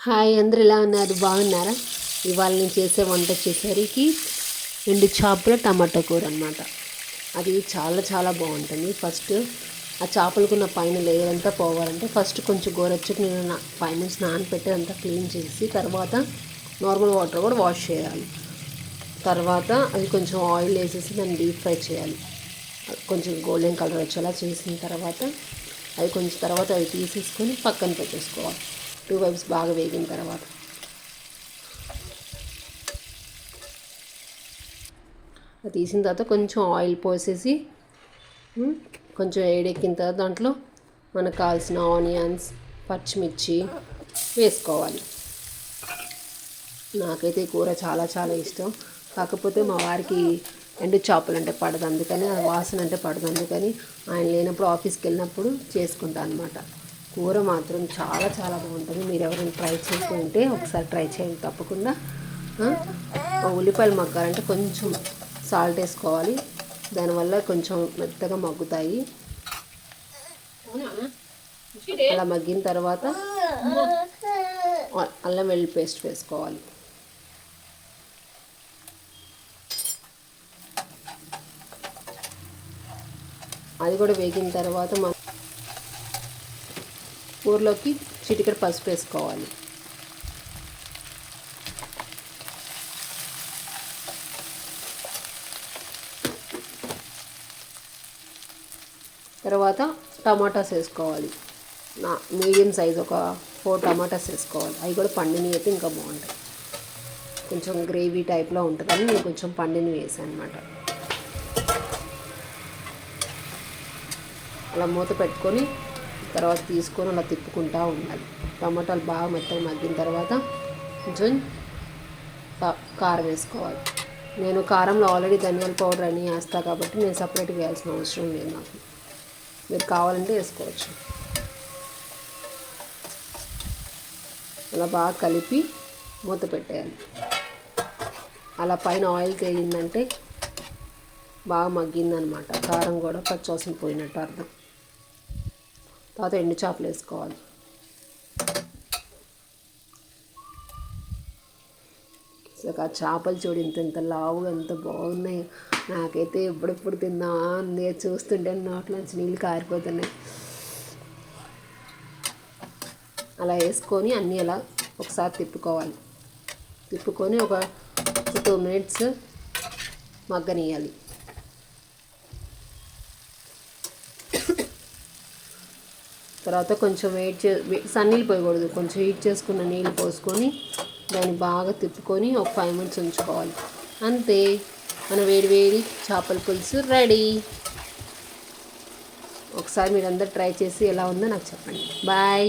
Hi, అందరు ఎలా ఉన్నారు? బాగున్నారా? ఇవాళ నేను చేసే వంట వచ్చేసరికి ఎండు చేపల టమాటా కూర అనమాట. అది చాలా చాలా బాగుంటుంది. ఫస్ట్ ఆ చేపలకున్న పైన లేయర్ అంతా పోవాలంటే ఫస్ట్ కొంచెం గోరెచ్చకు నేను 5 మినిట్స్ నానపెట్టి అంతా క్లీన్ చేసి తర్వాత నార్మల్ వాటర్ కూడా వాష్ చేయాలి. తర్వాత అది కొంచెం ఆయిల్ వేసేసి దాన్ని డీప్ ఫ్రై చేయాలి. కొంచెం గోల్డెన్ కలర్ వచ్చేలా చేసిన తర్వాత అది కొంచెం తర్వాత అది తీసేసుకొని పక్కన పెట్టేసుకోవాలి. 2 వైప్స్ బాగా వేగిన తర్వాత అది తీసిన తర్వాత కొంచెం ఆయిల్ పోసేసి కొంచెం వేడెక్కిన తర్వాత దాంట్లో మనకు కావాల్సిన ఆనియన్స్, పచ్చిమిర్చి వేసుకోవాలి. నాకైతే ఈ కూర చాలా చాలా ఇష్టం. కాకపోతే మా వారికి ఎండు చేపలు అంటే పడదు, అందుకని వాసన అంటే పడదు, అందుకని ఆయన లేనప్పుడు ఆఫీస్కి వెళ్ళినప్పుడు చేసుకుంటాను అనమాట. కూర మాత్రం చాలా చాలా బాగుంటుంది. మీరు ఎవరైనా ట్రై చేసి ఉంటే ఒకసారి ట్రై చేయండి తప్పకుండా. ఉల్లిపాయలు మగ్గాలంటే కొంచెం సాల్ట్ వేసుకోవాలి, దానివల్ల కొంచెం మెత్తగా మగ్గుతాయి. అలా మగ్గిన తర్వాత అల్లం వెల్లుల్లి పేస్ట్ వేసుకోవాలి. అది కూడా వేగిన తర్వాత మనం కూరలోకి చిటికెడు పసుపు వేసుకోవాలి. తర్వాత టమాటాస్ వేసుకోవాలి. మీడియం సైజ్ ఒక 4 టమాటాస్ వేసుకోవాలి. అవి కూడా పండినవి అయితే ఇంకా బాగుంటాయి. కొంచెం గ్రేవీ టైప్లో ఉంటుందని నేను కొంచెం పండినవి వేసాను అనమాట. అలా మూత పెట్టుకొని తర్వాత తీసుకొని అలా తిప్పుకుంటూ ఉండాలి. టమాటాలు బాగా మెత్తగా మగ్గిన తర్వాత కొంచెం కారం వేసుకోవాలి. నేను కారంలో ఆల్రెడీ ధనియాల పౌడర్ అని వేస్తాను కాబట్టి నేను సపరేట్గా వేయాల్సిన అవసరం లేదు. నాకు మీరు కావాలంటే వేసుకోవచ్చు. అలా బాగా కలిపి మూత పెట్టేయాలి. అలా పైన ఆయిల్ తేలిందంటే బాగా మగ్గిందనమాట. కారం కూడా పచ్చివాసన పోయినట్టు అర్థం. తర్వాత ఎండు చేపలు వేసుకోవాలి. ఆ చేపలు చూడు ఇంత లావుగా ఎంత బాగున్నాయి. నాకైతే ఎప్పుడెప్పుడు తిందామా అంది, చూస్తుంటే నోట్లోంచి నీళ్ళు కారిపోతున్నాయి. అలా వేసుకొని అన్నీ అలా ఒకసారి తిప్పుకోవాలి. తిప్పుకొని ఒక 2 మినిట్స్ మగ్గనియాలి. తర్వాత కొంచెం సన్నీళ్ళు పోయకూడదు, కొంచెం హీట్ చేసుకున్న నీళ్ళు పోసుకొని దాన్ని బాగా తిప్పుకొని ఒక 5 మినిట్స్ ఉంచుకోవాలి. అంతే, మన వేడి చేపల పులుసు రెడీ. ఒకసారి మీరందరూ ట్రై చేసి ఎలా ఉందో నాకు చెప్పండి. బాయ్.